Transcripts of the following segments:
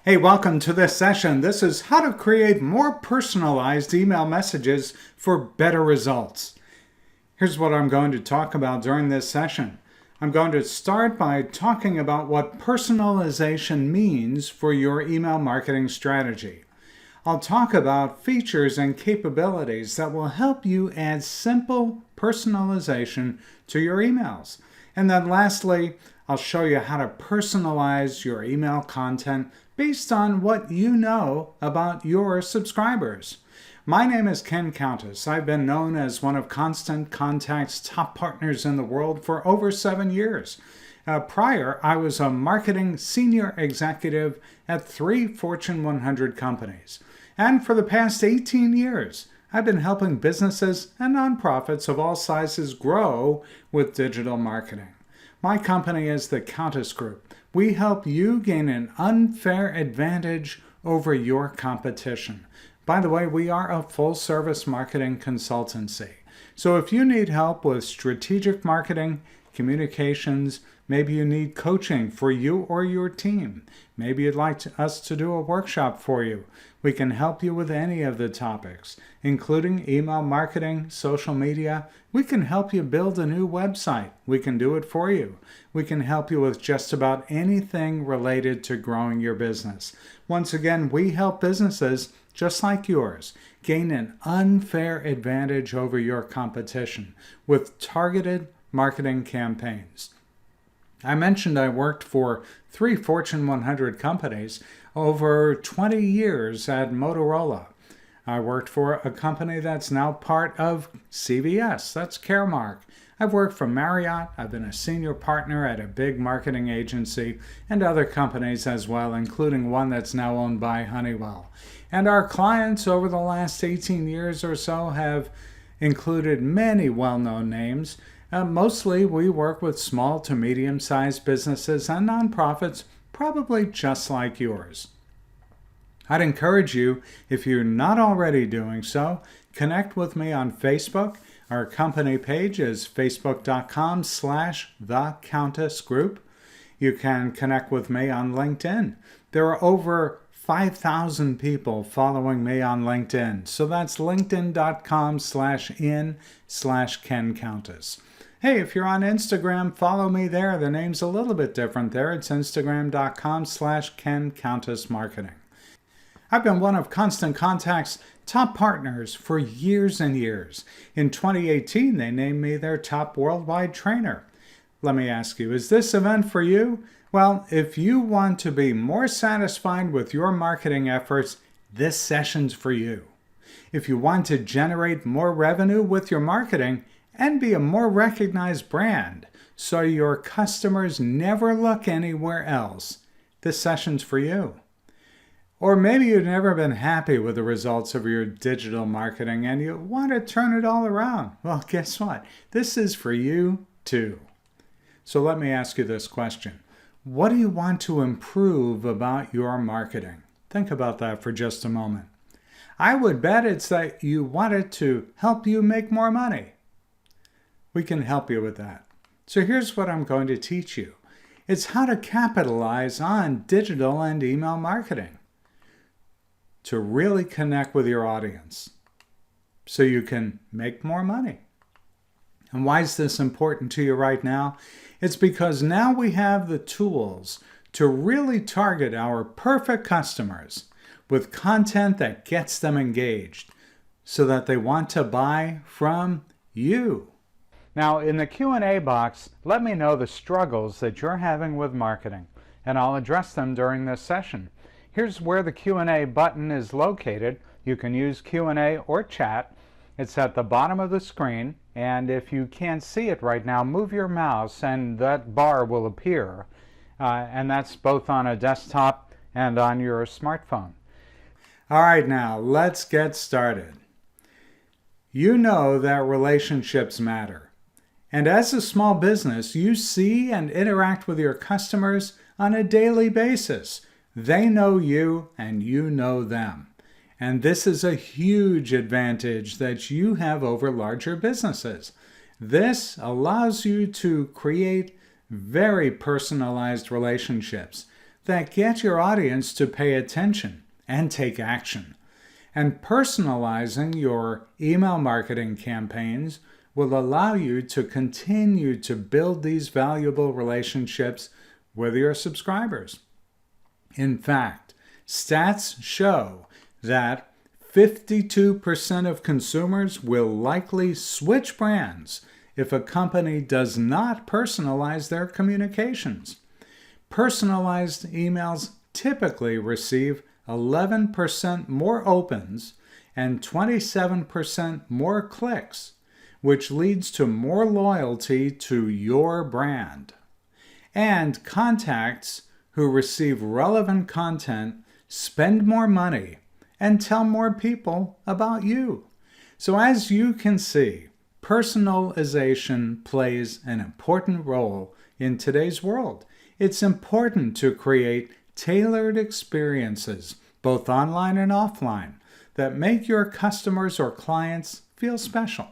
Hey, welcome to this session. This is how to create more personalized email messages for better results. Here's what I'm going to talk about during this session. I'm going to start by talking about what personalization means for your email marketing strategy. I'll talk about features and capabilities that will help you add simple personalization to your emails. And then lastly, I'll show you how to personalize your email content based on what you know about your subscribers. My name is Countess. I've been known as one of Constant Contact's top partners in the world for over 7 years. Prior, I was a marketing senior executive at 3 Fortune 100 companies. And for the past 18 years, I've been helping businesses and nonprofits of all sizes grow with digital marketing. My company is the Countess Group. We help you gain an unfair advantage over your competition. By the way, we are a full-service marketing consultancy. So if you need help with strategic marketing, communications, maybe you need coaching for you or your team, maybe you'd like us to do a workshop for you, we can help you with any of the topics, including email marketing, social media. We can help you build a new website. We can do it for you. We can help you with just about anything related to growing your business. Once again, we help businesses just like yours gain an unfair advantage over your competition with targeted marketing campaigns. I mentioned I worked for 3 Fortune 100 companies over 20 years at Motorola. I worked for a company that's now part of CVS, that's Caremark. I've worked for Marriott, I've been a senior partner at a big marketing agency and other companies as well, including one that's now owned by Honeywell. And our clients over the last 18 years or so have included many well-known names. Mostly we work with small to medium-sized businesses and nonprofits, probably just like yours. I'd encourage you, if you're not already doing so, connect with me on Facebook. Our company page is facebook.com/thecountessgroup. You can connect with me on LinkedIn. There are over 5,000 people following me on LinkedIn. So that's linkedin.com/in/Ken Countess. Hey, if you're on Instagram, follow me there. The name's a little bit different there. It's instagram.com/Ken Countess Marketing. I've been one of Constant Contact's top partners for years and years. In 2018, they named me their top worldwide trainer. Let me ask you, is this event for you? Well, if you want to be more satisfied with your marketing efforts, this session's for you. If you want to generate more revenue with your marketing and be a more recognized brand so your customers never look anywhere else, this session's for you. Or maybe you've never been happy with the results of your digital marketing and you want to turn it all around. Well, guess what? This is for you too. So let me ask you this question. What do you want to improve about your marketing? Think about that for just a moment. I would bet it's that you want it to help you make more money. We can help you with that. So here's what I'm going to teach you. It's how to capitalize on digital and email marketing to really connect with your audience so you can make more money. And why is this important to you right now? It's because now we have the tools to really target our perfect customers with content that gets them engaged so that they want to buy from you. Now, in the Q&A box, let me know the struggles that you're having with marketing, and I'll address them during this session. Here's where the Q&A button is located. You can use Q&A or chat. It's at the bottom of the screen, and if you can't see it right now, move your mouse and that bar will appear. And that's both on a desktop and on your smartphone. All right, now let's get started. You know that relationships matter. And as a small business, you see and interact with your customers on a daily basis. They know you and you know them. And this is a huge advantage that you have over larger businesses. This allows you to create very personalized relationships that get your audience to pay attention and take action. And personalizing your email marketing campaigns will allow you to continue to build these valuable relationships with your subscribers. In fact, stats show that 52% of consumers will likely switch brands if a company does not personalize their communications. Personalized emails typically receive 11% more opens and 27% more clicks, which leads to more loyalty to your brand. And contacts who receive relevant content spend more money and tell more people about you. So as you can see, personalization plays an important role in today's world. It's important to create tailored experiences, both online and offline, that make your customers or clients feel special.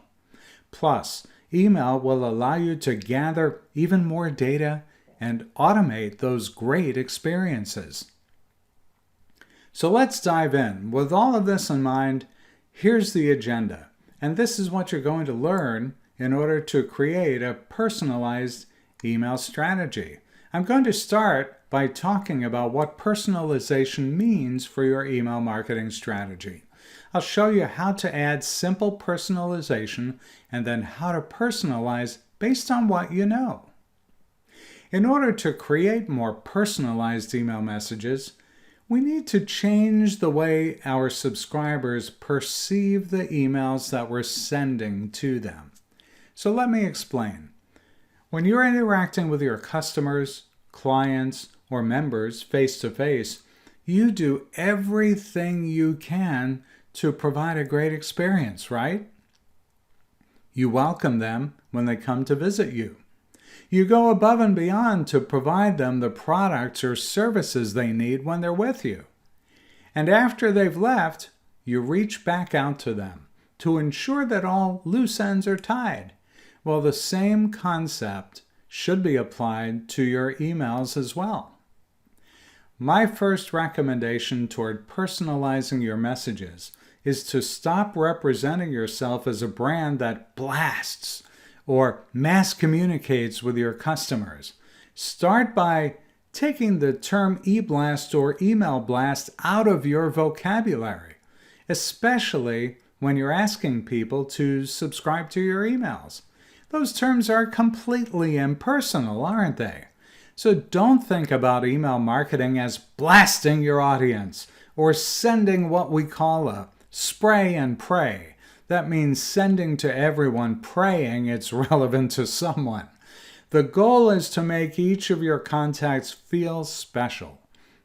Plus, email will allow you to gather even more data and automate those great experiences. So let's dive in. With all of this in mind, here's the agenda. And this is what you're going to learn in order to create a personalized email strategy. I'm going to start by talking about what personalization means for your email marketing strategy. I'll show you how to add simple personalization and then how to personalize based on what you know. In order to create more personalized email messages, we need to change the way our subscribers perceive the emails that we're sending to them. So let me explain. When you're interacting with your customers, clients, or members face-to-face, you do everything you can to provide a great experience, right? You welcome them when they come to visit you. You go above and beyond to provide them the products or services they need when they're with you. And after they've left, you reach back out to them to ensure that all loose ends are tied. Well, the same concept should be applied to your emails as well. My first recommendation toward personalizing your messages is to stop representing yourself as a brand that blasts or mass communicates with your customers. Start by taking the term e-blast or email blast out of your vocabulary, especially when you're asking people to subscribe to your emails. Those terms are completely impersonal, aren't they? So don't think about email marketing as blasting your audience or sending what we call a spray and pray. That means sending to everyone praying it's relevant to someone. The goal is to make each of your contacts feel special.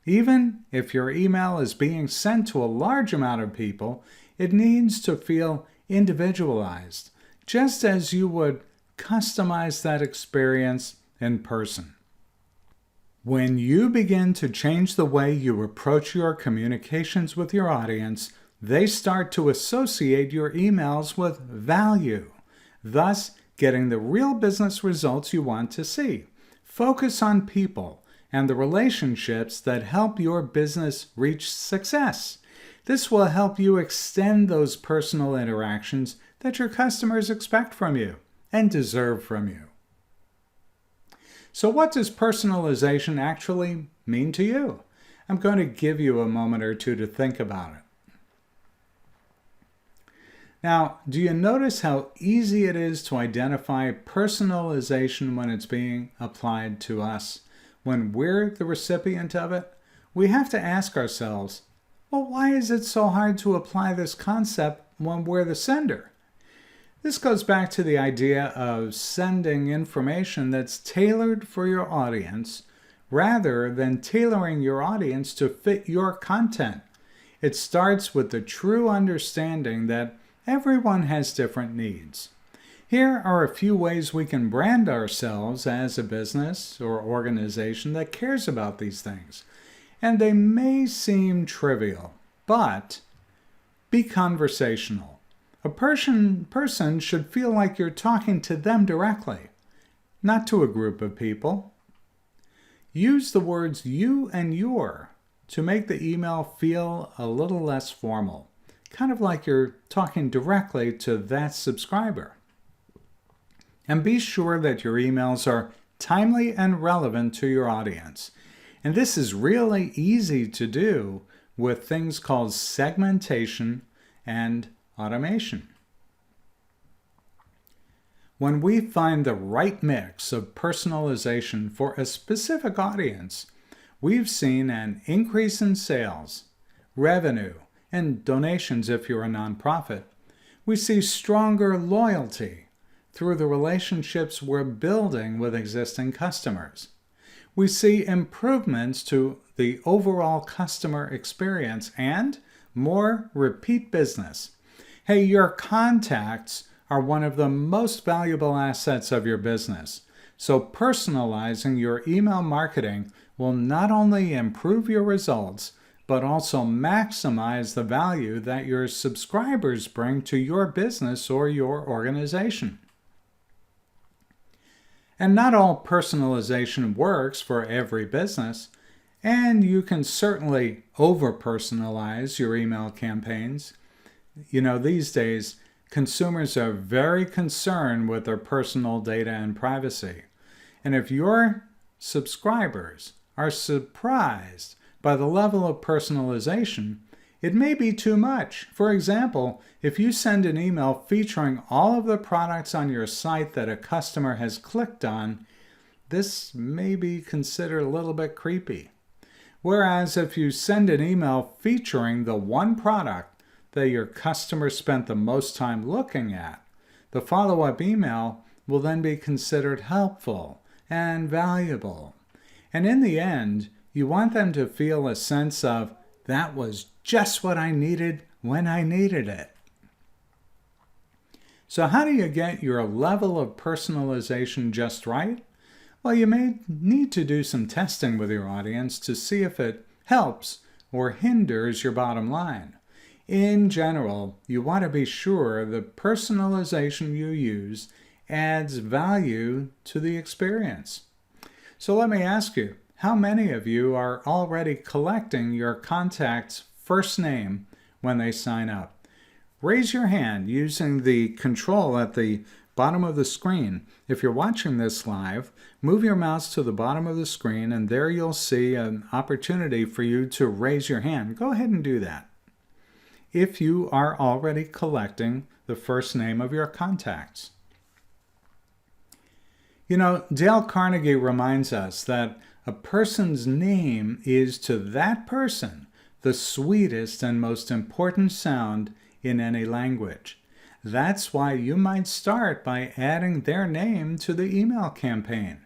Even if your email is being sent to a large amount of people, it needs to feel individualized, just as you would customize that experience in person. When you begin to change the way you approach your communications with your audience, they start to associate your emails with value, thus getting the real business results you want to see. Focus on people and the relationships that help your business reach success. This will help you extend those personal interactions that your customers expect from you and deserve from you. So what does personalization actually mean to you? I'm going to give you a moment or two to think about it. Now, do you notice how easy it is to identify personalization when it's being applied to us? When we're the recipient of it, we have to ask ourselves, well, why is it so hard to apply this concept when we're the sender? This goes back to the idea of sending information that's tailored for your audience rather than tailoring your audience to fit your content. It starts with the true understanding that everyone has different needs. Here are a few ways we can brand ourselves as a business or organization that cares about these things. And they may seem trivial, but be conversational. A person should feel like you're talking to them directly, not to a group of people. Use the words you and your to make the email feel a little less formal, kind of like you're talking directly to that subscriber. And be sure that your emails are timely and relevant to your audience. And this is really easy to do with things called segmentation and automation. When we find the right mix of personalization for a specific audience, we've seen an increase in sales, revenue, and donations if you're a nonprofit. We see stronger loyalty through the relationships we're building with existing customers. We see improvements to the overall customer experience and more repeat business. Hey, your contacts are one of the most valuable assets of your business. So personalizing your email marketing will not only improve your results, but also maximize the value that your subscribers bring to your business or your organization. And not all personalization works for every business, and you can certainly over-personalize your email campaigns. These days, consumers are very concerned with their personal data and privacy. And if your subscribers are surprised by the level of personalization, it may be too much. For example, if you send an email featuring all of the products on your site that a customer has clicked on, this may be considered a little bit creepy. Whereas if you send an email featuring the one product that your customer spent the most time looking at, the follow-up email will then be considered helpful and valuable. And in the end, you want them to feel a sense of, that was just what I needed when I needed it. So how do you get your level of personalization just right? Well, you may need to do some testing with your audience to see if it helps or hinders your bottom line. In general, you want to be sure the personalization you use adds value to the experience. So let me ask you, how many of you are already collecting your contact's first name when they sign up? Raise your hand using the control at the bottom of the screen. If you're watching this live, move your mouse to the bottom of the screen and there you'll see an opportunity for you to raise your hand. Go ahead and do that if you are already collecting the first name of your contacts. Dale Carnegie reminds us that a person's name is to that person the sweetest and most important sound in any language. That's why you might start by adding their name to the email campaign.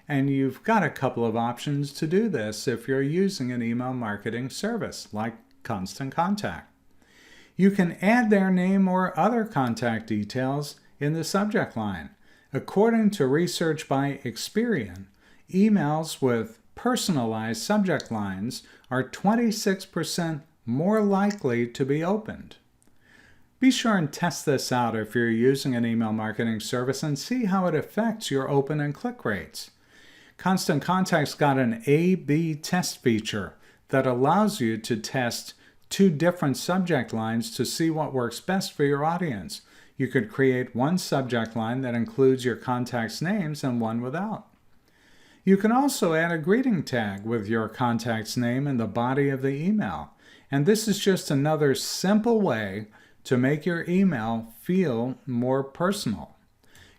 And you've got a couple of options to do this if you're using an email marketing service like Constant Contact. You can add their name or other contact details in the subject line. According to research by Experian, emails with personalized subject lines are 26% more likely to be opened. Be sure and test this out if you're using an email marketing service and see how it affects your open and click rates. Constant Contact's got an A/B test feature that allows you to test two different subject lines to see what works best for your audience. You could create one subject line that includes your contacts' names and one without. You can also add a greeting tag with your contact's name in the body of the email. And this is just another simple way to make your email feel more personal.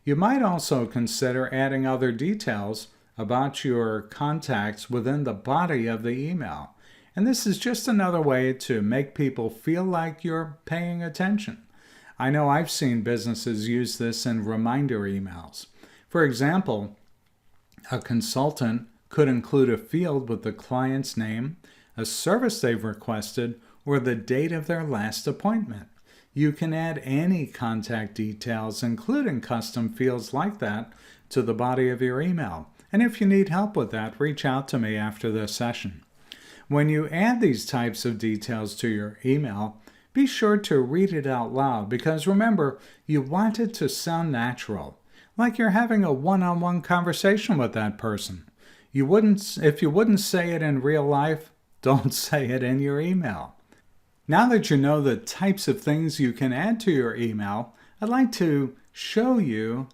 You might also consider adding other details about your contacts within the body of the email. And this is just another way to make people feel like you're paying attention. I know I've seen businesses use this in reminder emails. For example, a consultant could include a field with the client's name, a service they've requested, or the date of their last appointment. You can add any contact details, including custom fields like that, to the body of your email. And if you need help with that, reach out to me after this session. When you add these types of details to your email, be sure to read it out loud because remember, you want it to sound natural, like you're having a one-on-one conversation with that person. If you wouldn't say it in real life, don't say it in your email. Now that you know the types of things you can add to your email, I'd like to show you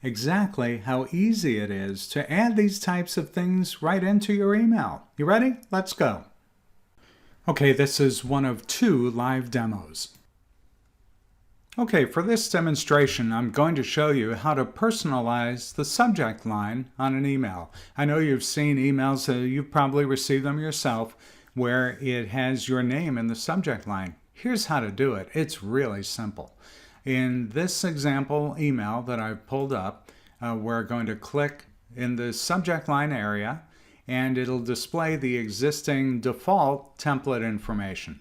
exactly how easy it is to add these types of things right into your email. You ready? Let's go. Okay, this is one of 2 live demos. Okay, for this demonstration, I'm going to show you how to personalize the subject line on an email. I know you've seen emails, you've probably received them yourself, where it has your name in the subject line. Here's how to do it. It's really simple. In this example email that I've pulled up, we're going to click in the subject line area, and it'll display the existing default template information.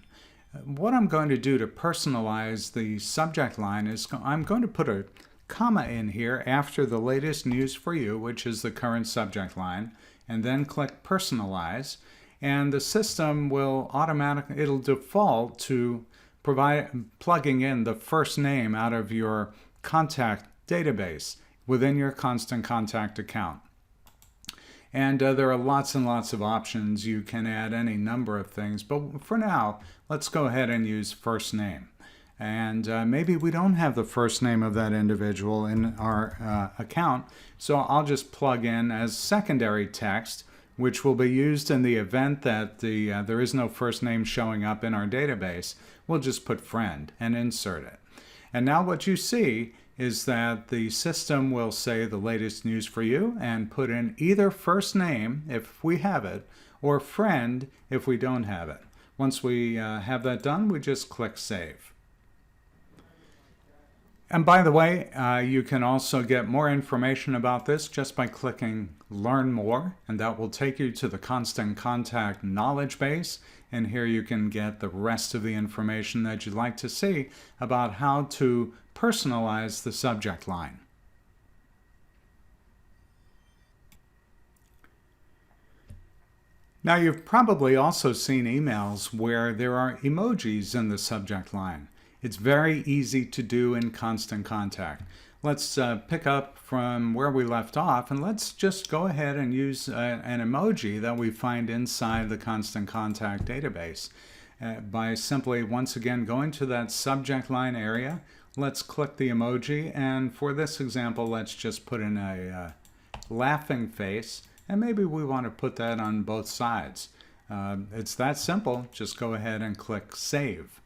What I'm going to do to personalize the subject line is I'm going to put a comma in here after the latest news for you, which is the current subject line, and then click personalize. And the system will it'll default to plugging in the first name out of your contact database within your Constant Contact account. And there are lots and lots of options. You can add any number of things, but for now, let's go ahead and use first name. And maybe we don't have the first name of that individual in our account, so I'll just plug in as secondary text, which will be used in the event that there is no first name showing up in our database. We'll just put friend and insert it. And now what you see is that the system will say the latest news for you and put in either first name if we have it or friend if we don't have it. Once we have that done, we just click save. And by the way, you can also get more information about this just by clicking Learn More, and that will take you to the Constant Contact knowledge base. And here you can get the rest of the information that you'd like to see about how to personalize the subject line. Now, you've probably also seen emails where there are emojis in the subject line. It's very easy to do in Constant Contact. Let's pick up from where we left off, and let's just go ahead and use an emoji that we find inside the Constant Contact database. By simply, once again, going to that subject line area, let's click the emoji, and for this example, let's just put in a laughing face, and maybe we want to put that on both sides. It's that simple. Just go ahead and click Save.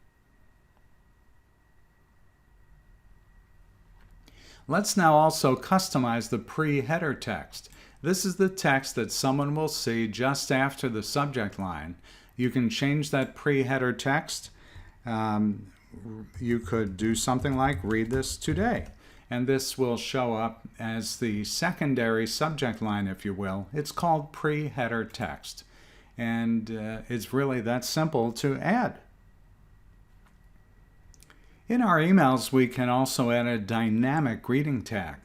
Let's now also customize the pre-header text. This is the text that someone will see just after the subject line. You can change that pre-header text. You could do something like read this today, and this will show up as the secondary subject line, if you will. It's called pre-header text, and it's really that simple to add. In our emails, we can also add a dynamic greeting tag.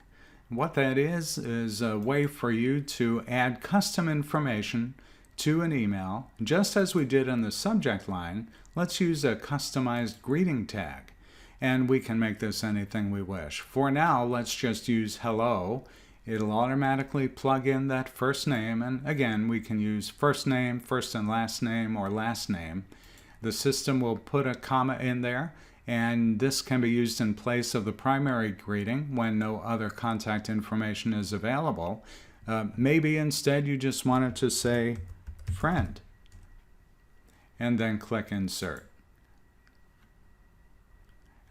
What that is a way for you to add custom information to an email. Just as we did in the subject line, let's use a customized greeting tag. And we can make this anything we wish. For now, let's just use hello. It'll automatically plug in that first name. And again, we can use first name, first and last name, or last name. The system will put a comma in there, and this can be used in place of the primary greeting when no other contact information is available. Maybe instead you just wanted to say friend, and then click insert.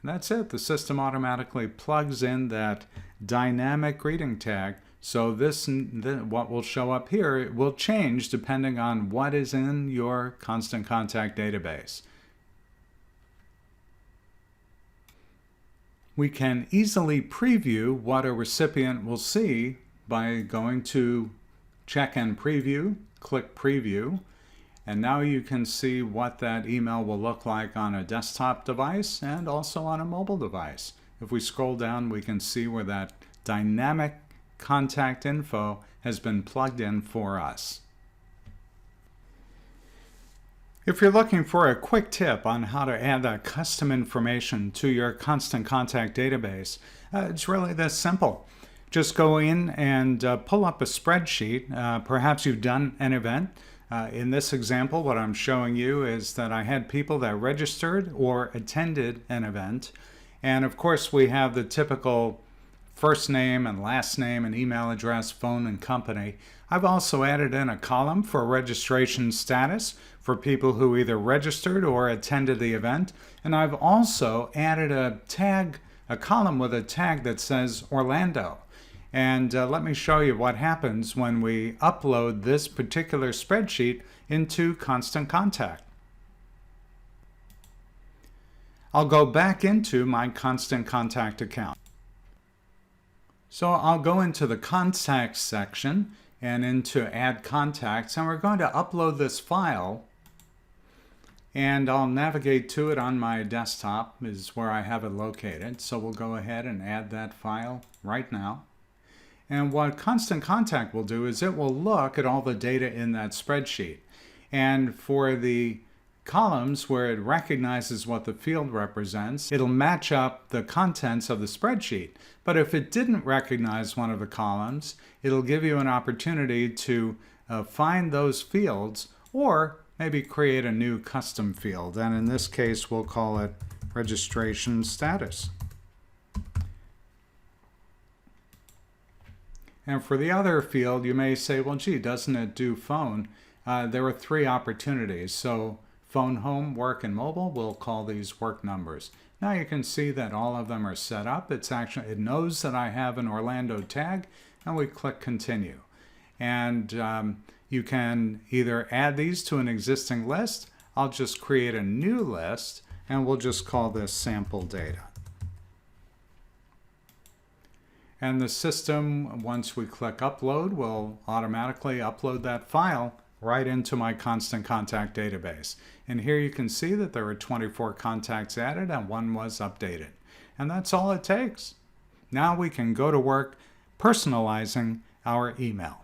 And that's it. The system automatically plugs in that dynamic greeting tag. So what will show up here, it will change depending on what is in your Constant Contact database. We can easily preview what a recipient will see by going to Check and Preview, click Preview, and now you can see what that email will look like on a desktop device and also on a mobile device. If we scroll down, we can see where that dynamic contact info has been plugged in for us. If you're looking for a quick tip on how to add that custom information to your Constant Contact database, it's really this simple. just go in and pull up a spreadsheet. Perhaps you've done an event. In this example, what I'm showing you is that I had people that registered or attended an event. And of course, we have the typical first name and last name and email address, phone and company. I've also added in a column for registration status for people who either registered or attended the event. And I've also added a column with a tag that says Orlando. And let me show you what happens when we upload this particular spreadsheet into Constant Contact. I'll go back into my Constant Contact account. So I'll go into the Contacts section and into Add Contacts, and we're going to upload this file. And I'll navigate to it on my desktop, is where I have it located. So we'll go ahead and add that file right now. And what Constant Contact will do is it will look at all the data in that spreadsheet. And for the columns where it recognizes what the field represents, it'll match up the contents of the spreadsheet. But if it didn't recognize one of the columns, it'll give you an opportunity to find those fields or maybe create a new custom field. And in this case, we'll call it registration status. And for the other field, you may say, well, gee, doesn't it do phone? There are 3 opportunities. So phone, home, work, and mobile, we'll call these work numbers. Now you can see that all of them are set up. It knows that I have an Orlando tag, and we click continue. And you can either add these to an existing list. I'll just create a new list, and we'll just call this sample data. And the system, once we click upload, will automatically upload that file right into my Constant Contact database. And here you can see that there were 24 contacts added and 1 was updated. And that's all it takes. Now we can go to work personalizing our email.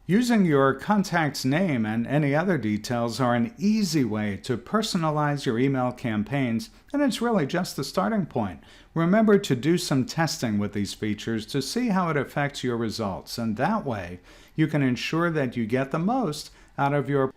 Using your contact's name and any other details are an easy way to personalize your email campaigns, and it's really just the starting point. Remember to do some testing with these features to see how it affects your results, and that way you can ensure that you get the most out of your...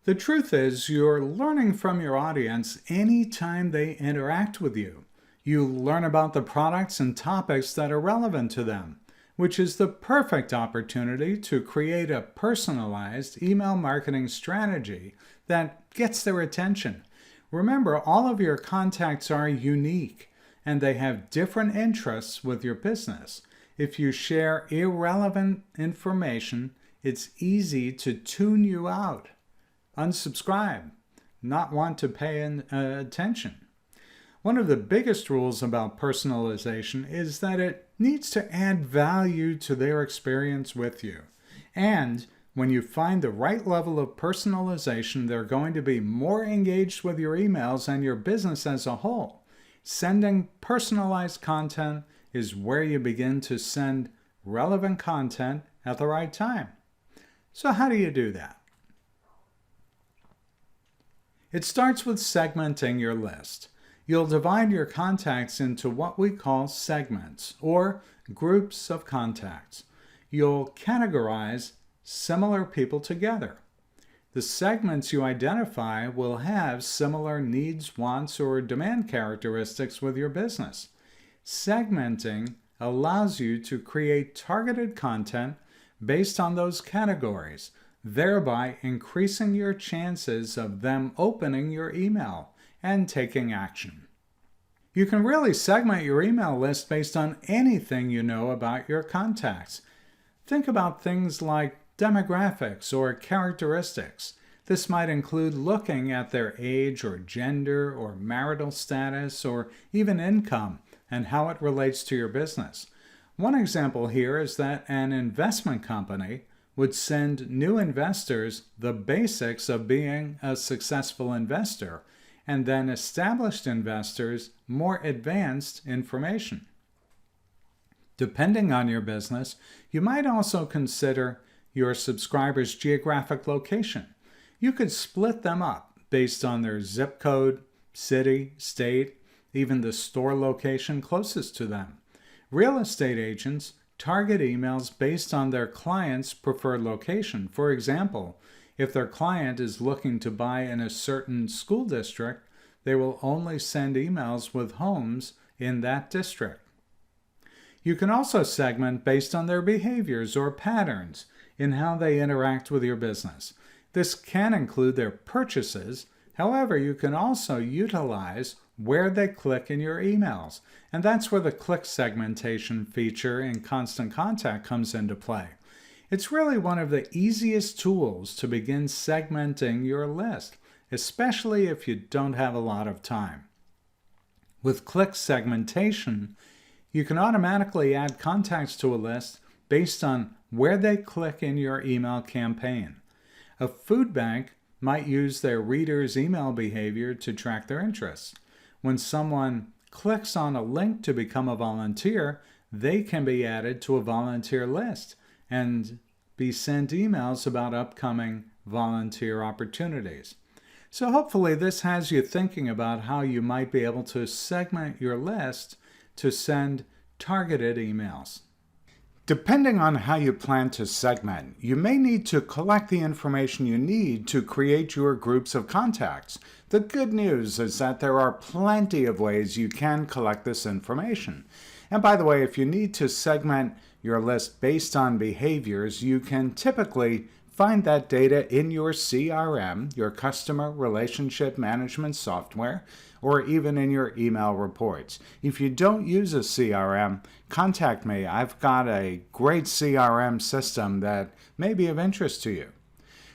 The truth is, you're learning from your audience anytime they interact with you. You learn about the products and topics that are relevant to them, which is the perfect opportunity to create a personalized email marketing strategy that gets their attention. Remember, all of your contacts are unique and they have different interests with your business. If you share irrelevant information, it's easy to tune you out, unsubscribe, not want to pay attention. One of the biggest rules about personalization is that it needs to add value to their experience with you. And when you find the right level of personalization, they're going to be more engaged with your emails and your business as a whole. Sending personalized content is where you begin to send relevant content at the right time. So how do you do that? It starts with segmenting your list. You'll divide your contacts into what we call segments, or groups of contacts. You'll categorize similar people together. The segments you identify will have similar needs, wants, or demand characteristics with your business. Segmenting allows you to create targeted content based on those categories, thereby increasing your chances of them opening your email and taking action. You can really segment your email list based on anything you know about your contacts. Think about things like demographics or characteristics. This might include looking at their age or gender or marital status or even income and how it relates to your business. One example here is that an investment company would send new investors the basics of being a successful investor, and then established investors more advanced information. Depending on your business, you might also consider your subscribers' geographic location. You could split them up based on their zip code, city, state, even the store location closest to them. Real estate agents target emails based on their client's preferred location. For example, if their client is looking to buy in a certain school district, they will only send emails with homes in that district. You can also segment based on their behaviors or patterns in how they interact with your business. This can include their purchases. However, you can also utilize where they click in your emails. And that's where the click segmentation feature in Constant Contact comes into play. It's really one of the easiest tools to begin segmenting your list, especially if you don't have a lot of time. With click segmentation, you can automatically add contacts to a list based on where they click in your email campaign. A food bank might use their readers' email behavior to track their interests. When someone clicks on a link to become a volunteer, they can be added to a volunteer list and be sent emails about upcoming volunteer opportunities. So hopefully this has you thinking about how you might be able to segment your list to send targeted emails. Depending on how you plan to segment, you may need to collect the information you need to create your groups of contacts. The good news is that there are plenty of ways you can collect this information. And by the way, if you need to segment your list based on behaviors, you can typically find that data in your CRM, your customer relationship management software, or even in your email reports. If you don't use a CRM, contact me. I've got a great CRM system that may be of interest to you.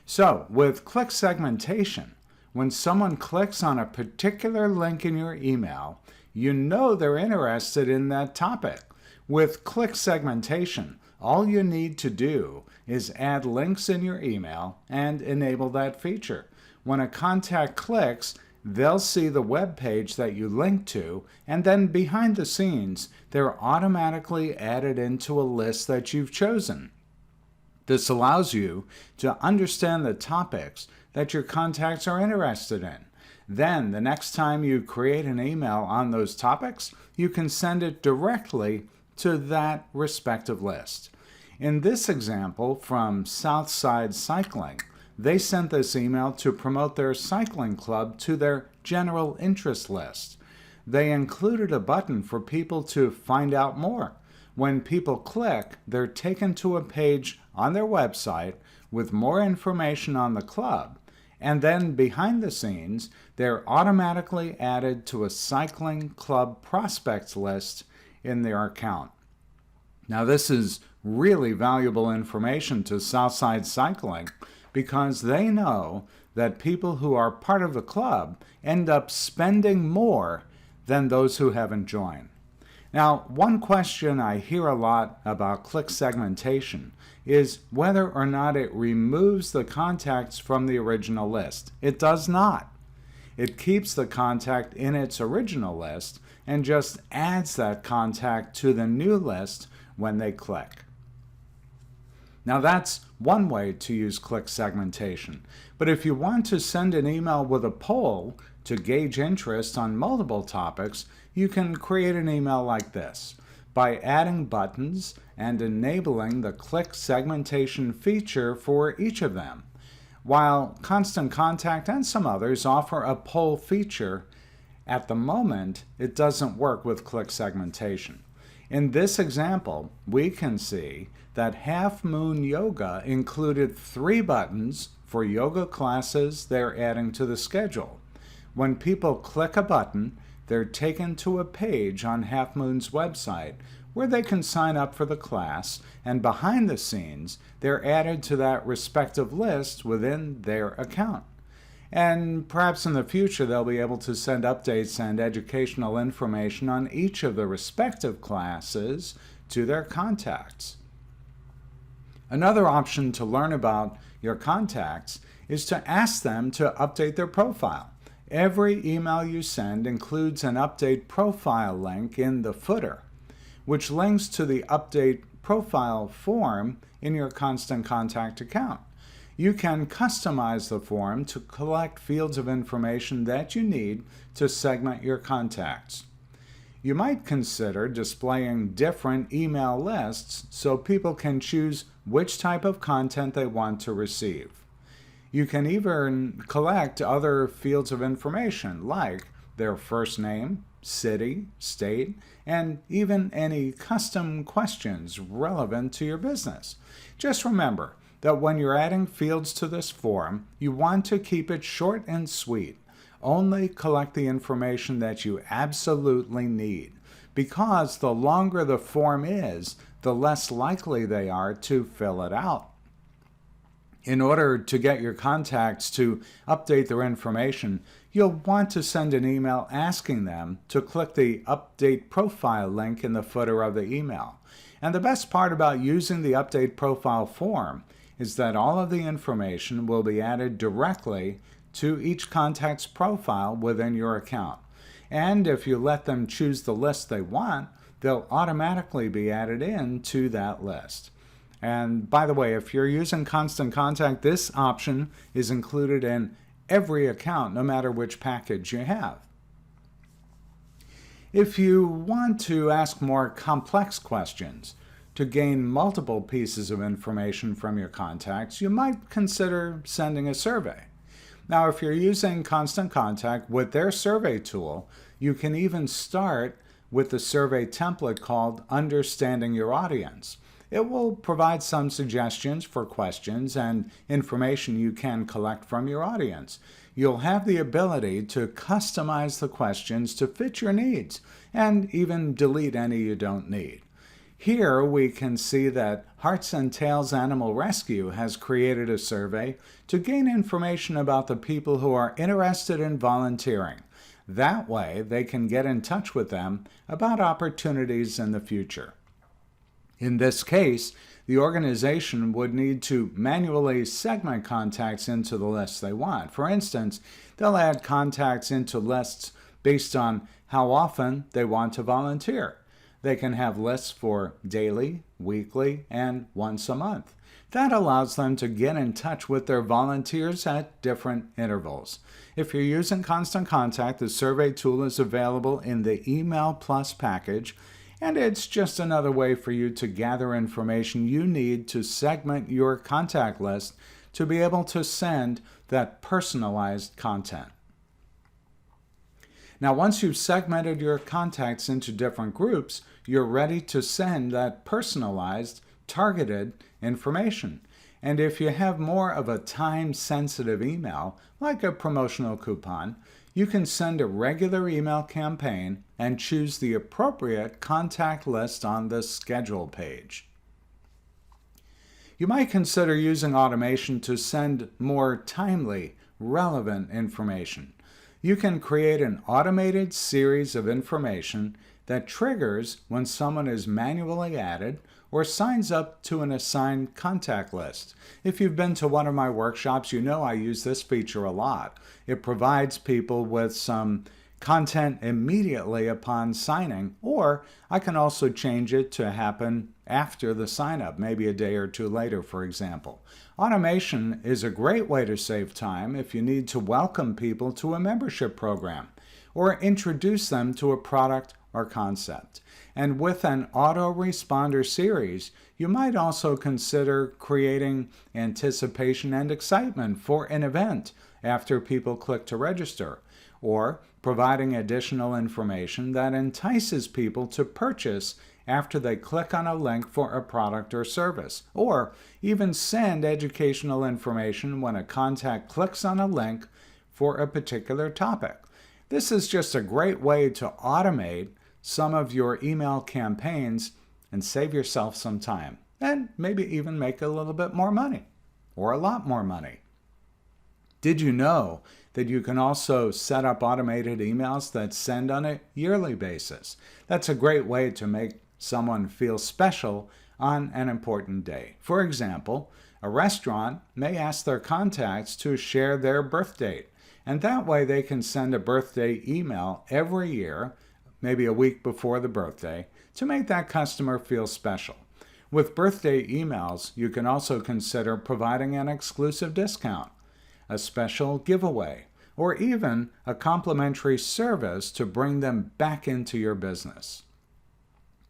So, with click segmentation, when someone clicks on a particular link in your email, you know they're interested in that topic. With click segmentation, all you need to do is add links in your email and enable that feature. When a contact clicks, they'll see the web page that you link to, and then behind the scenes, they're automatically added into a list that you've chosen. This allows you to understand the topics that your contacts are interested in. Then, the next time you create an email on those topics, you can send it directly to that respective list. In this example from Southside Cycling, they sent this email to promote their cycling club to their general interest list. They included a button for people to find out more. When people click, they're taken to a page on their website with more information on the club, and then behind the scenes, they're automatically added to a cycling club prospects list in their account. Now, this is really valuable information to Southside Cycling because they know that people who are part of the club end up spending more than those who haven't joined. Now, one question I hear a lot about click segmentation is whether or not it removes the contacts from the original list. It does not. It keeps the contact in its original list and just adds that contact to the new list when they click. Now that's one way to use click segmentation. But if you want to send an email with a poll to gauge interest on multiple topics, you can create an email like this by adding buttons and enabling the click segmentation feature for each of them. While Constant Contact and some others offer a poll feature, at the moment it doesn't work with click segmentation. In this example, we can see that Half Moon Yoga included 3 buttons for yoga classes they're adding to the schedule. When people click a button, they're taken to a page on Half Moon's website where they can sign up for the class, and behind the scenes, they're added to that respective list within their account. And perhaps in the future they'll be able to send updates and educational information on each of the respective classes to their contacts. Another option to learn about your contacts is to ask them to update their profile. Every email you send includes an update profile link in the footer, which links to the update profile form in your Constant Contact account. you can customize the form to collect fields of information that you need to segment your contacts. You might consider displaying different email lists so people can choose which type of content they want to receive. You can even collect other fields of information like their first name, city, state, and even any custom questions relevant to your business. Just remember that when you're adding fields to this form, you want to keep it short and sweet. Only collect the information that you absolutely need, because the longer the form is, the less likely they are to fill it out. In order to get your contacts to update their information, you'll want to send an email asking them to click the Update Profile link in the footer of the email. And the best part about using the Update Profile form is that all of the information will be added directly to each contact's profile within your account. And if you let them choose the list they want, they'll automatically be added in to that list. And by the way, if you're using Constant Contact, this option is included in every account, no matter which package you have. If you want to ask more complex questions to gain multiple pieces of information from your contacts, you might consider sending a survey. Now, if you're using Constant Contact with their survey tool, you can even start with the survey template called Understanding Your Audience. It will provide some suggestions for questions and information you can collect from your audience. You'll have the ability to customize the questions to fit your needs and even delete any you don't need. Here we can see that Hearts and Tails Animal Rescue has created a survey to gain information about the people who are interested in volunteering. That way they can get in touch with them about opportunities in the future. In this case, the organization would need to manually segment contacts into the lists they want. For instance, they'll add contacts into lists based on how often they want to volunteer. They can have lists for daily, weekly, and once a month. That allows them to get in touch with their volunteers at different intervals. If you're using Constant Contact, the survey tool is available in the Email Plus package, and it's just another way for you to gather information you need to segment your contact list to be able to send that personalized content. Now, once you've segmented your contacts into different groups, you're ready to send that personalized, targeted information. And if you have more of a time-sensitive email, like a promotional coupon, you can send a regular email campaign and choose the appropriate contact list on the schedule page. You might consider using automation to send more timely, relevant information. You can create an automated series of information that triggers when someone is manually added or signs up to an assigned contact list. If you've been to one of my workshops, you know I use this feature a lot. It provides people with some content immediately upon signing, or I can also change it to happen after the sign up, maybe a day or two later, for example. Automation is a great way to save time if you need to welcome people to a membership program or introduce them to a product or concept. And with an autoresponder series, you might also consider creating anticipation and excitement for an event after people click to register, or providing additional information that entices people to purchase after they click on a link for a product or service, or even send educational information when a contact clicks on a link for a particular topic. This is just a great way to automate some of your email campaigns and save yourself some time, and maybe even make a little bit more money, or a lot more money. Did you know that you can also set up automated emails that send on a yearly basis? That's a great way to make someone feel special on an important day. For example, a restaurant may ask their contacts to share their birth date, and that way they can send a birthday email every year, maybe a week before the birthday, to make that customer feel special. With birthday emails, you can also consider providing an exclusive discount, a special giveaway, or even a complimentary service to bring them back into your business.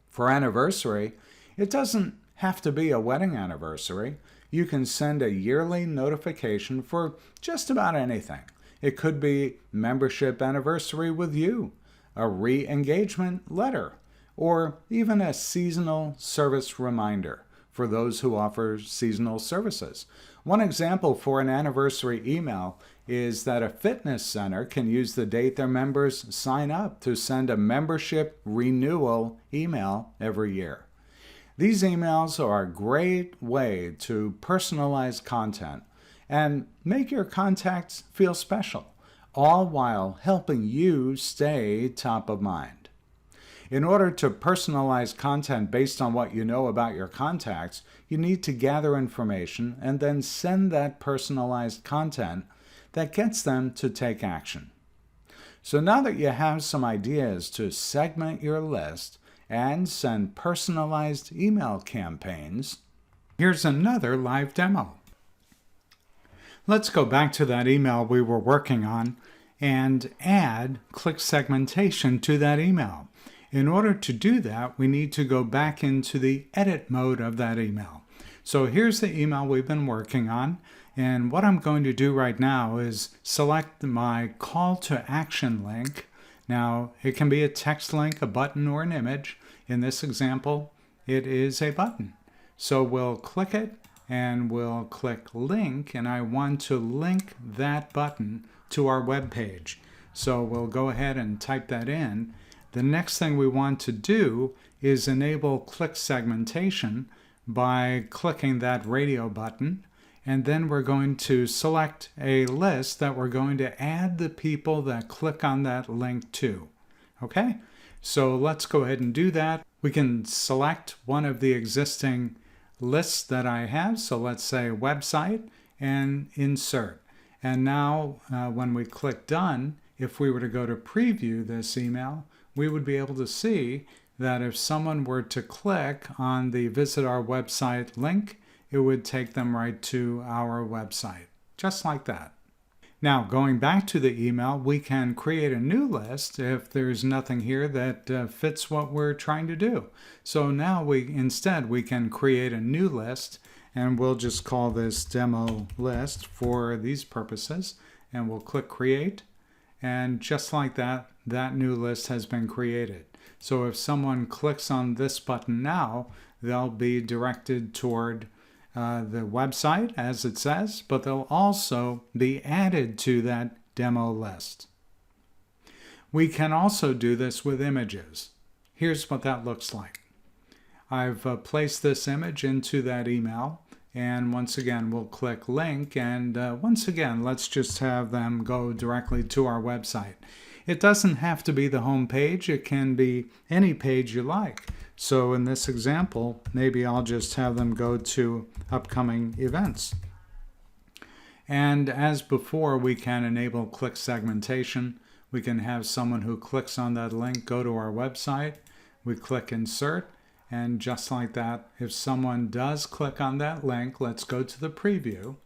For anniversary, it doesn't have to be a wedding anniversary. You can send a yearly notification for just about anything. It could be membership anniversary with you, a re-engagement letter, or even a seasonal service reminder for those who offer seasonal services. One example for an anniversary email is that a fitness center can use the date their members sign up to send a membership renewal email every year. These emails are a great way to personalize content and make your contacts feel special, all while helping you stay top of mind. In order to personalize content based on what you know about your contacts, you need to gather information and then send that personalized content that gets them to take action. So now that you have some ideas to segment your list and send personalized email campaigns, here's another live demo. Let's go back to that email we were working on and add click segmentation to that email. In order to do that, we need to go back into the edit mode of that email. So here's the email we've been working on, and what I'm going to do right now is select my call to action link. Now, it can be a text link, a button, or an image. In this example, it is a button. So we'll click it and we'll click link, and I want to link that button to our web page. So we'll go ahead and type that in. The next thing we want to do is enable click segmentation by clicking that radio button, and then we're going to select a list that we're going to add the people that click on that link to. Okay, so let's go ahead and do that. We can select one of the existing lists that I have, so let's say website, and insert. And now when we click done, if we were to go to preview this email, we would be able to see that if someone were to click on the visit our website link, it would take them right to our website, just like that. Now, going back to the email, we can create a new list if there's nothing here that fits what we're trying to do. So now we can create a new list, and we'll just call this demo list for these purposes, and we'll click create, and just like that, that new list has been created. So if someone clicks on this button now, they'll be directed toward the website, as it says, but they'll also be added to that demo list. We can also do this with images. Here's what that looks like. I've placed this image into that email, and once again we'll click link, and once again let's just have them go directly to our website. It doesn't have to be the home page, it can be any page you like. So in this example, maybe I'll just have them go to upcoming events. And as before, we can enable click segmentation. We can have someone who clicks on that link go to our website. We click insert, and just like that, if someone does click on that link, let's go to the preview.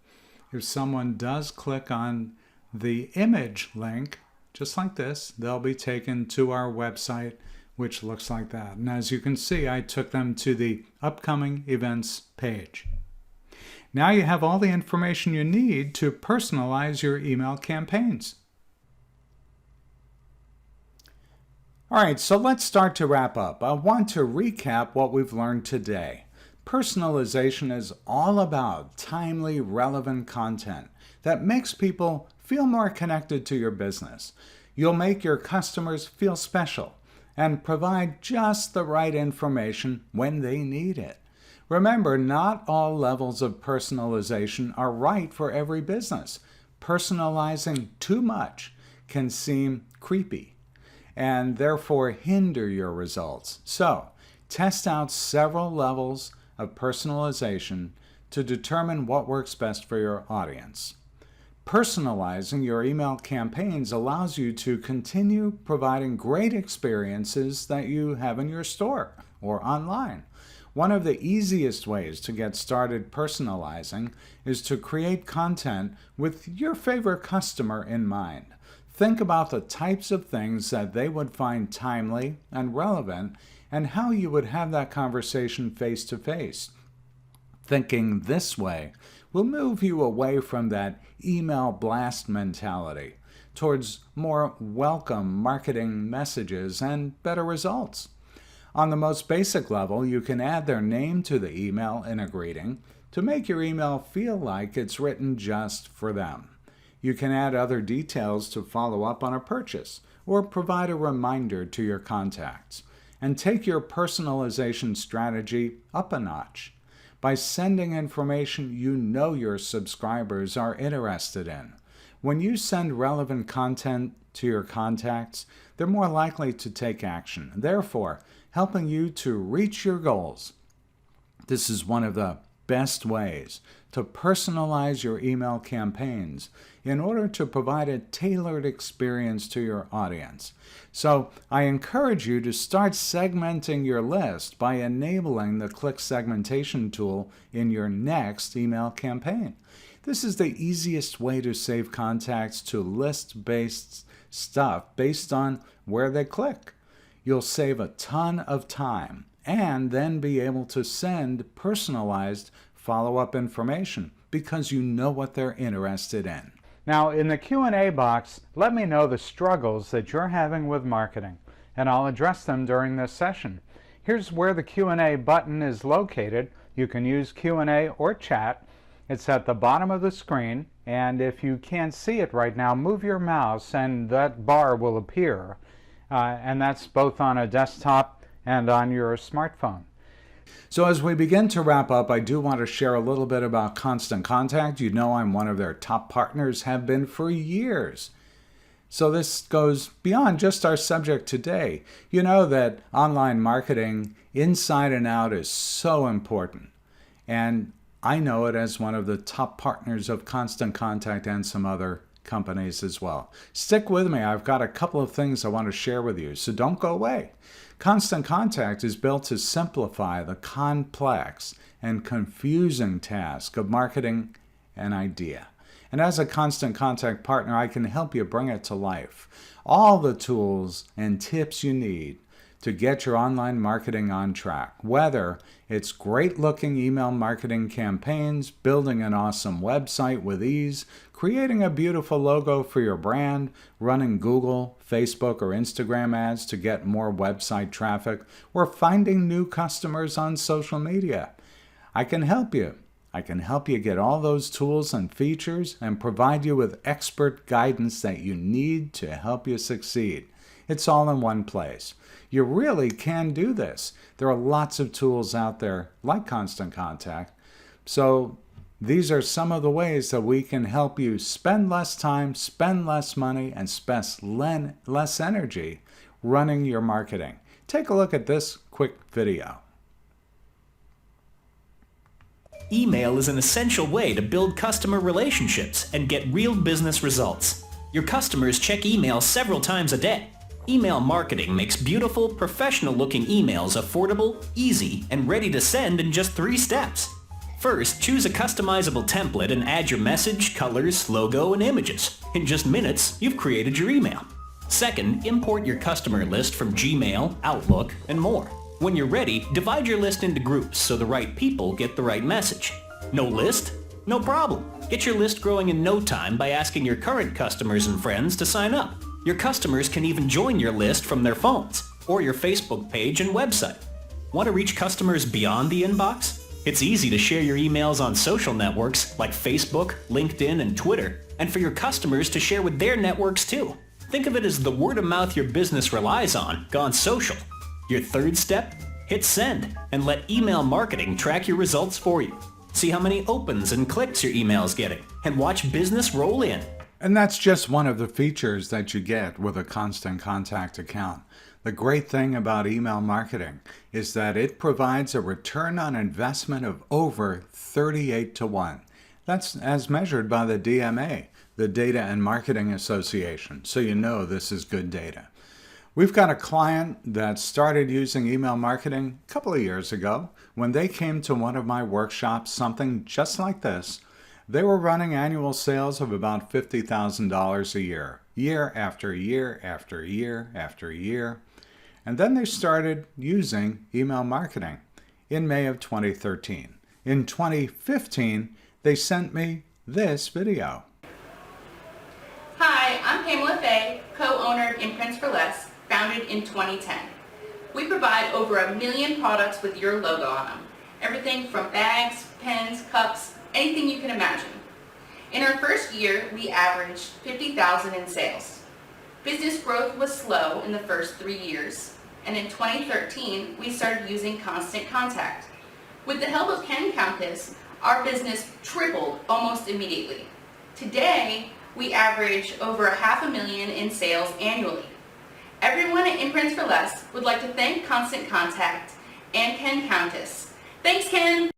If someone does click on the image link, just like this, they'll be taken to our website, which looks like that. And as you can see, I took them to the upcoming events page. Now you have all the information you need to personalize your email campaigns. All right, so let's start to wrap up. I want to recap what we've learned today. Personalization is all about timely, relevant content that makes people feel more connected to your business. You'll make your customers feel special and provide just the right information when they need it. Remember, not all levels of personalization are right for every business. Personalizing too much can seem creepy and therefore hinder your results. So, test out several levels of personalization to determine what works best for your audience. Personalizing your email campaigns allows you to continue providing great experiences that you have in your store or online, One of the easiest ways to get started personalizing is to create content with your favorite customer in mind. Think about the types of things that they would find timely and relevant and how you would have that conversation face to face. Thinking this way will move you away from that email blast mentality towards more welcome marketing messages and better results. On the most basic level, you can add their name to the email in a greeting to make your email feel like it's written just for them. You can add other details to follow up on a purchase or provide a reminder to your contacts. And take your personalization strategy up a notch by sending information you know your subscribers are interested in. When you send relevant content to your contacts, they're more likely to take action, therefore helping you to reach your goals. This is one of the best ways to personalize your email campaigns in order to provide a tailored experience to your audience. So I encourage you to start segmenting your list by enabling the click segmentation tool in your next email campaign. This is the easiest way to save contacts to list-based stuff based on where they click. You'll save a ton of time and then be able to send personalized follow-up information because you know what they're interested in. Now, in the Q&A box, let me know the struggles that you're having with marketing, and I'll address them during this session. Here's where the Q&A button is located. You can use Q&A or chat. It's at the bottom of the screen, and if you can't see it right now, move your mouse and that bar will appear. And that's both on a desktop and on your smartphone. So as we begin to wrap up, I do want to share a little bit about Constant Contact. You know I'm one of their top partners, have been for years. So this goes beyond just our subject today. You know that online marketing inside and out is so important. And I know it as one of the top partners of Constant Contact and some other companies as well. Stick with me. I've got a couple of things I want to share with you, so don't go away. Constant Contact is built to simplify the complex and confusing task of marketing an idea. And as a Constant Contact partner, I can help you bring it to life. All the tools and tips you need to get your online marketing on track, whether it's great-looking email marketing campaigns, building an awesome website with ease, creating a beautiful logo for your brand, running Google, Facebook, or Instagram ads to get more website traffic, or finding new customers on social media. I can help you. I can help you get all those tools and features and provide you with expert guidance that you need to help you succeed. It's all in one place. You really can do this. There are lots of tools out there like Constant Contact. So these are some of the ways that we can help you spend less time, spend less money, and spend less energy running your marketing. Take a look at this quick video. Email is an essential way to build customer relationships and get real business results. Your customers check email several times a day. Email marketing makes beautiful, professional-looking emails affordable, easy, and ready to send in just 3 steps. First, choose a customizable template and add your message, colors, logo, and images. In just minutes, you've created your email. Second, import your customer list from Gmail, Outlook, and more. When you're ready, divide your list into groups so the right people get the right message. No list? No problem. Get your list growing in no time by asking your current customers and friends to sign up. Your customers can even join your list from their phones or your Facebook page and website. Want to reach customers beyond the inbox? It's easy to share your emails on social networks like Facebook, LinkedIn, and Twitter, and for your customers to share with their networks too. Think of it as the word of mouth your business relies on gone social. Your third step? Hit send and let email marketing track your results for you. See how many opens and clicks your email's getting and watch business roll in. And that's just one of the features that you get with a Constant Contact account. The great thing about email marketing is that it provides a return on investment of over 38 to 1. That's as measured by the DMA, the Data and Marketing Association, so you know this is good data. We've got a client that started using email marketing a couple of years ago. When they came to one of my workshops, something just like this, they were running annual sales of about $50,000 a year, year after year after year after year. And then they started using email marketing in May of 2013. In 2015, they sent me this video. Hi, I'm Pamela Fay, co-owner of Imprints for Less, founded in 2010. We provide over 1 million products with your logo on them. Everything from bags, pens, cups, anything you can imagine. In our first year, we averaged $50,000 in sales. Business growth was slow in the first 3 years, and in 2013, we started using Constant Contact. With the help of Countess, our business tripled almost immediately. Today, we average over $500,000 in sales annually. Everyone at Imprints for Less would like to thank Constant Contact and Countess. Thanks, Ken!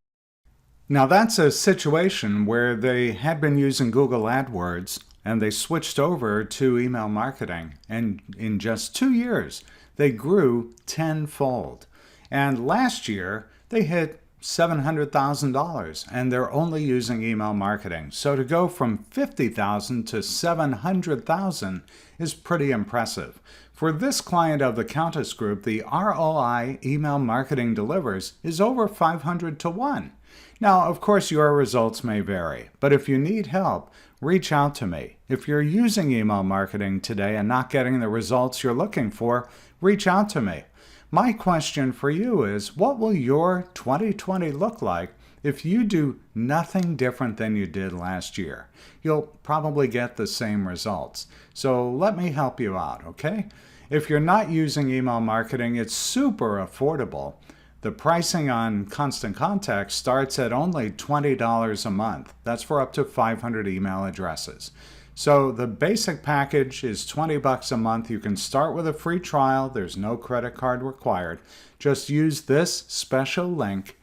Now that's a situation where they had been using Google AdWords and they switched over to email marketing, and in just 2 years they grew tenfold. And last year they hit $700,000 and they're only using email marketing. So to go from $50,000 to $700,000 is pretty impressive. For this client of the Countess Group, the ROI email marketing delivers is over 500 to 1. Now, of course, your results may vary, but if you need help, reach out to me. If you're using email marketing today and not getting the results you're looking for, reach out to me. My question for you is, what will your 2020 look like if you do nothing different than you did last year? You'll probably get the same results. So let me help you out, okay? If you're not using email marketing, it's super affordable. The pricing on Constant Contact starts at only $20 a month. That's for up to 500 email addresses. So the basic package is $20 a month. You can start with a free trial. There's no credit card required. Just use this special link.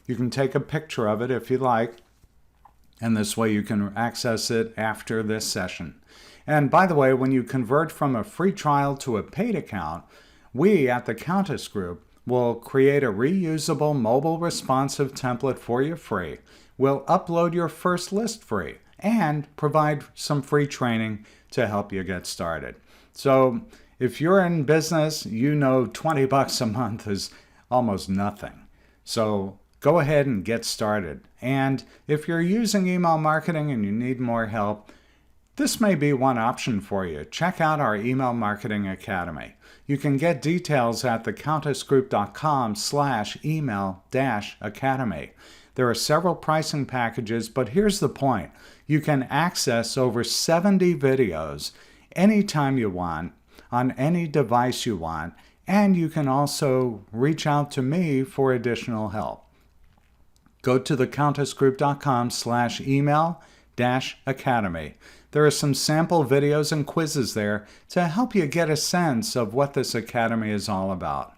You can take a picture of it if you like, and this way you can access it after this session. And by the way, when you convert from a free trial to a paid account, we at the Countess Group will create a reusable mobile responsive template for you free. We'll upload your first list free and provide some free training to help you get started. So if you're in business, you know $20 a month is almost nothing. So go ahead and get started. And if you're using email marketing and you need more help, this may be one option for you. Check out our Email Marketing Academy. You can get details at thecountessgroup.com/email-academy. There are several pricing packages, but here's the point. You can access over 70 videos anytime you want, on any device you want, and you can also reach out to me for additional help. Go to thecountessgroup.com/email-academy. There are some sample videos and quizzes there to help you get a sense of what this academy is all about.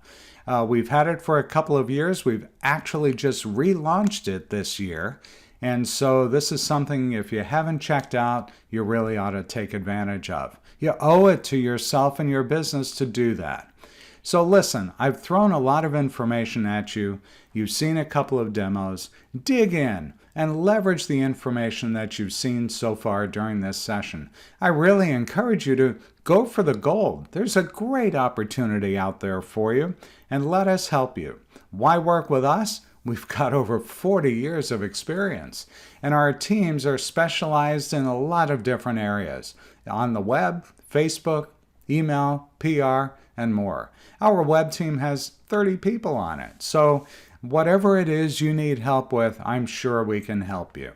We've had it for a couple of years. We've actually just relaunched it this year. And so this is something, if you haven't checked out, you really ought to take advantage of. You owe it to yourself and your business to do that. So listen, I've thrown a lot of information at you. You've seen a couple of demos. Dig in and leverage the information that you've seen so far during this session. I really encourage you to go for the gold. There's a great opportunity out there for you, and let us help you. Why work with us? We've got over 40 years of experience, and our teams are specialized in a lot of different areas. On the web, Facebook, email, PR, and more. Our web team has 30 people on it. So whatever it is you need help with, I'm sure we can help you.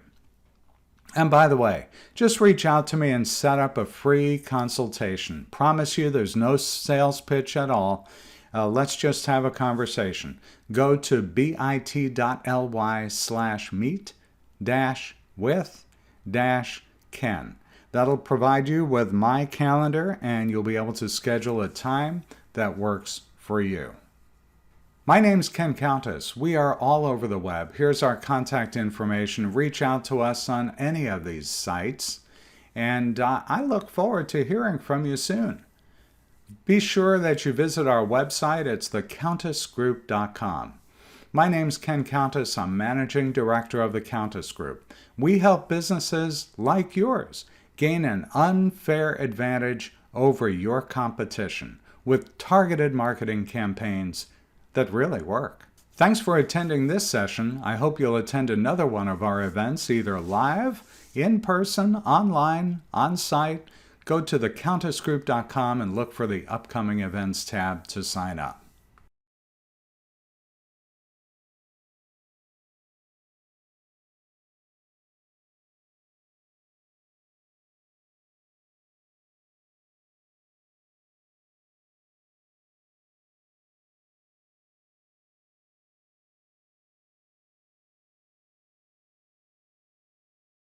And by the way, just reach out to me and set up a free consultation. Promise you there's no sales pitch at all. Let's just have a conversation. Go to bit.ly/meet-with-Ken. That'll provide you with my calendar, and you'll be able to schedule a time that works for you. My name's Ken Countess. We are all over the web. Here's our contact information. Reach out to us on any of these sites, and I look forward to hearing from you soon. Be sure that you visit our website. It's thecountessgroup.com. My name's Ken Countess. I'm Managing Director of the Countess Group. We help businesses like yours gain an unfair advantage over your competition with targeted marketing campaigns that really work. Thanks for attending this session. I hope you'll attend another one of our events, either live, in person, online, on-site. Go to thecountessgroup.com and look for the upcoming events tab to sign up.